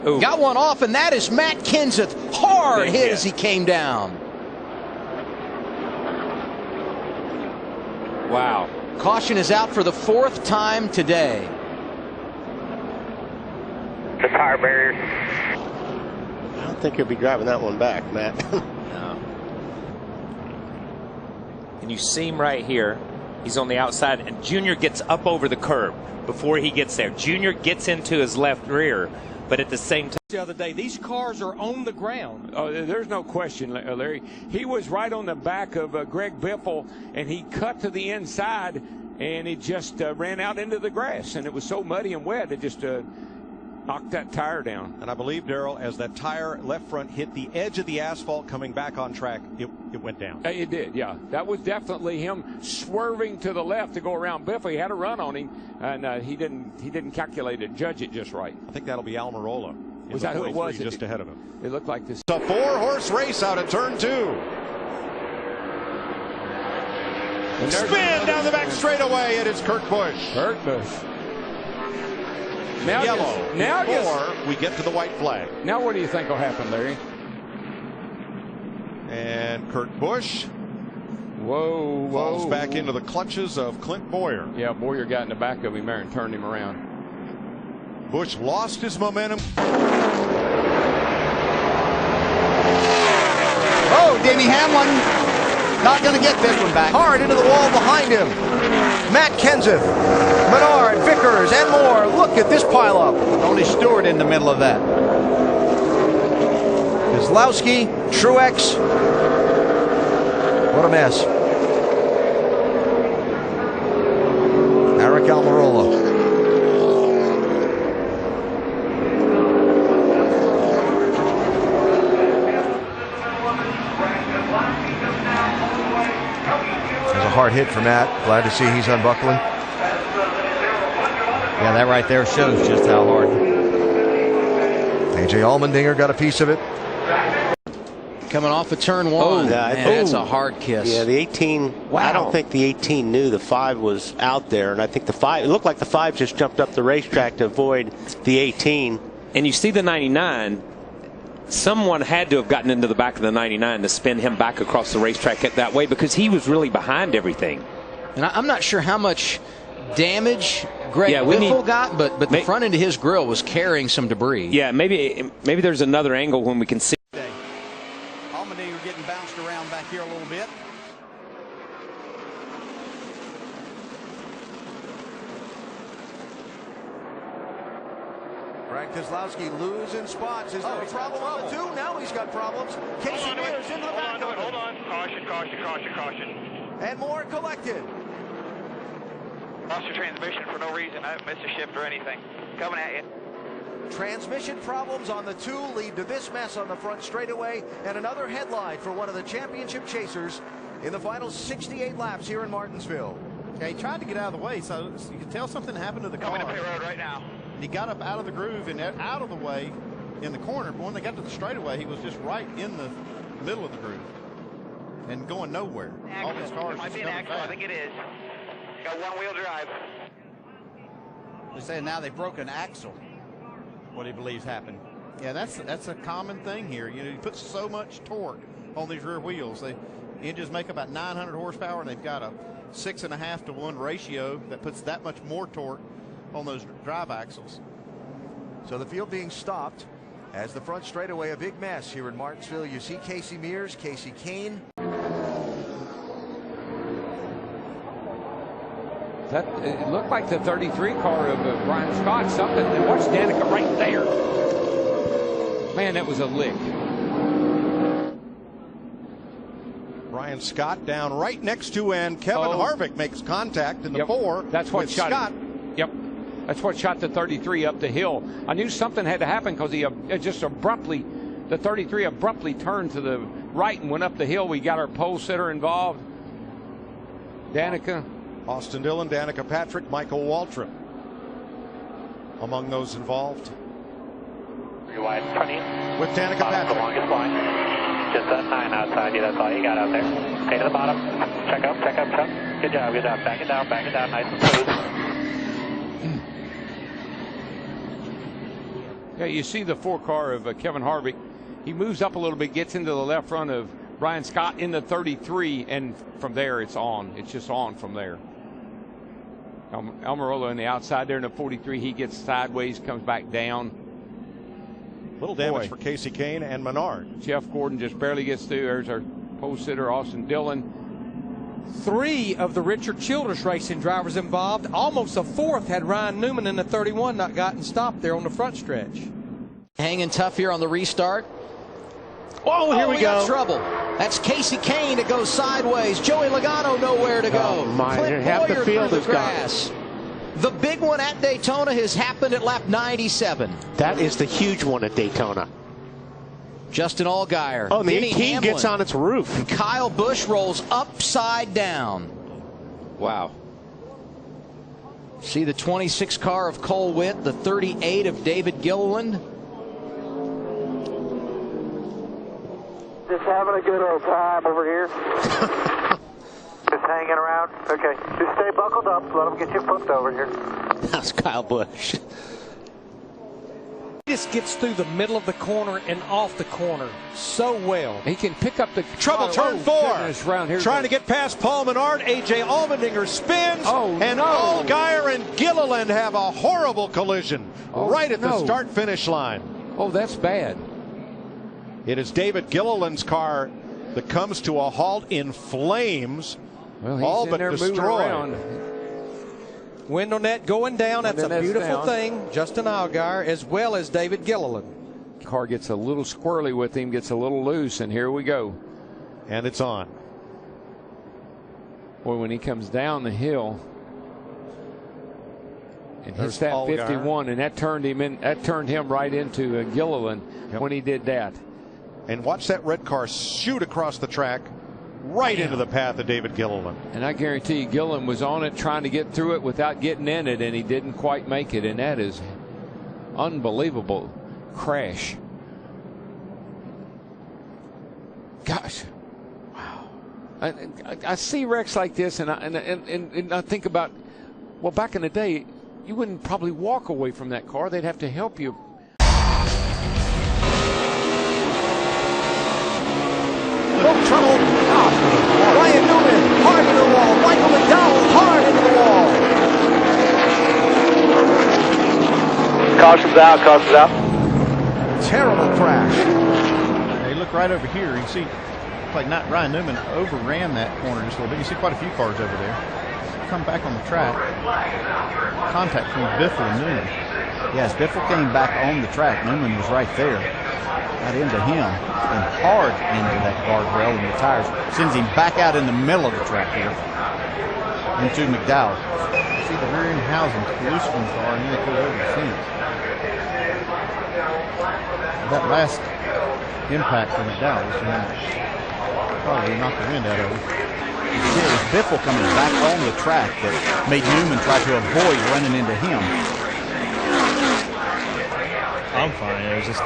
Ooh. Got one off, and that is Matt Kenseth. Hard hit as he came down. Wow. Caution is out for the 4th time today. The tire barrier. I don't think he'll be driving that one back, Matt. No. And you see him right here. He's on the outside, and Junior gets up over the curb before he gets there. Junior gets into his left rear, but at the same time. The other day, these cars are on the ground. There's no question, Larry. He was right on the back of Greg Biffle, and he cut to the inside, and it just ran out into the grass, and it was so muddy and wet, it just knocked that tire down. And I believe, Darrell, as that tire left front hit the edge of the asphalt coming back on track, it went down. It did, yeah. That was definitely him swerving to the left to go around Biffle. He had a run on him, and he didn't calculate it, judge it just right. I think that'll be Almirola. Was that who it was? Just ahead of him. It looked like this. It's a 4-horse race out of turn 2. Spin down the back straightaway, and it's Kurt Busch. Kurt Busch. Now Yellow. Before we get to the white flag. Now what do you think will happen, Larry? And Kurt Busch Whoa. falls back into the clutches of Clint Boyer. Yeah, Boyer got in the back of him there and turned him around. Busch lost his momentum. Oh, Davey Hamlin not going to get this one back. Hard into the wall behind him. Matt Kenseth, Menard, Vickers, and more. Look at this pileup. Only Stewart in the middle of that. Keselowski, Truex. What a mess. Eric Almirola. There's a hard hit for Matt. Glad to see he's unbuckling. Yeah, that right there shows just how hard. AJ Allmendinger got a piece of it. Coming off of turn 1. That's a hard kiss. Yeah, the 18. Wow. I don't think the 18 knew the 5 was out there, and I think the 5. It looked like the 5 just jumped up the racetrack to avoid the 18. And you see the 99. Someone had to have gotten into the back of the 99 to spin him back across the racetrack that way, because he was really behind everything. And I'm not sure how much damage Greg Biffle got, but the front end of his grill was carrying some debris. Yeah, maybe there's another angle when we can see. Allmendinger getting bounced around back here a little bit. Brad Keselowski losing spots. Is there a problem on the 2? Now he's got problems. Casey Mears into the back of it. Hold on. Caution. And more collected. Lost your transmission for no reason. I haven't missed a shift or anything. Coming at you. Transmission problems on the 2 lead to this mess on the front straightaway, and another headline for one of the championship chasers in the final 68 laps here in Martinsville. Yeah, he tried to get out of the way, so you can tell something happened to the car. Coming to pit road right now. He got up out of the groove and out of the way in the corner, but when they got to the straightaway, he was just right in the middle of the groove and going nowhere. All these cars might be an axle. I think it is. Got one-wheel drive. They're saying now they've broken an axle. What he believes happened. Yeah, that's a common thing here. You know, you put so much torque on these rear wheels. Engines make about 900 horsepower, and they've got a 6.5 to 1 ratio that puts that much more torque on those drive axles. So the field being stopped as the front straightaway a big mess here in Martinsville. You see Casey Mears, Casey Kane. It looked like the 33 car of Brian Scott, something. And watch Danica right there. Man, that was a lick. Brian Scott down right next to, and Kevin Harvick makes contact in the 4. That's what shot Scott. That's what shot the 33 up the hill. I knew something had to happen because he just abruptly, the 33 abruptly turned to the right and went up the hill. We got our pole sitter involved. Danica. Austin Dillon, Danica Patrick, Michael Waltrip among those involved. You're wide in front of you. With Danica Patrick. The longest line. Just that 9 outside you. That's all you got out there. Stay to the bottom. Check up. Good job. Back it down. Nice and smooth. Yeah, you see the 4 car of Kevin Harvick. He moves up a little bit, gets into the left front of Brian Scott in the 33, and from there it's on. It's just on from there. Almirola on the outside there in the 43. He gets sideways, comes back down. Little damage for Casey Kane and Menard. Jeff Gordon just barely gets through. There's our pole sitter, Austin Dillon. 3 of the Richard Childress Racing drivers involved. Almost a 4th had Ryan Newman in the 31 not gotten stopped there on the front stretch. Hanging tough here on the restart. Oh, here we go. Trouble. That's Casey Kane that goes sideways. Joey Logano nowhere to go. Oh, my. Clint Half the Boyer field through is the grass. The big one at Daytona has happened at lap 97. That is the huge one at Daytona. Justin Allgaier. Oh, the Denny 18 Hamlin, gets on its roof. and Kyle Busch rolls upside down. Wow. See the 26 car of Cole Witt, the 38 of David Gilliland. Just having a good old time over here. Just hanging around. Okay. Just stay buckled up. Let them get you hooked over here. That's Kyle Busch. He just gets through the middle of the corner and off the corner so well. He can pick up the Trouble, turn 4. Here Trying to get past Paul Menard. A.J. Allmendinger spins. And no. Allgaier and Gilliland have a horrible collision right at the start-finish line. Oh, that's bad. It is David Gilliland's car that comes to a halt in flames. Well, he's all in but there moving destroyed. around. Window net going down. That's Window a net's beautiful down. thing. Justin Allgaier as well as David Gilliland. Car gets a little squirrely with him, gets a little loose, and here we go. And it's on. Boy, when he comes down the hill and hits There's that Allgaier. 51, and that turned him right into Gilliland when he did that. And watch that red car shoot across the track right into the path of David Gilliland. And I guarantee you, Gilliland was on it trying to get through it without getting in it, and he didn't quite make it. And that is unbelievable crash. Gosh, wow! I see wrecks like this, and I think about, well, back in the day, you wouldn't probably walk away from that car; they'd have to help you. Oh, trouble. Ryan Newman, hard into the wall. Michael McDowell, hard into the wall. Caution's out, caution's out. Terrible crash. Hey, look right over here. You see, like not Ryan Newman overran that corner just a little bit. You see quite a few cars over there. Come back on the track. Contact between Biffle and Newman. Yes, Biffle came back on the track. Newman was right there. Got into him and hard into that guardrail and the tires. Sends him back out in the middle of the track here into McDowell. See the rear end housing loose from the car and then it goes over the fence. That last impact for McDowell was going to probably knock the wind out of him. It was Biffle coming back on the track that made Newman try to avoid running into him. I'm fine. It was just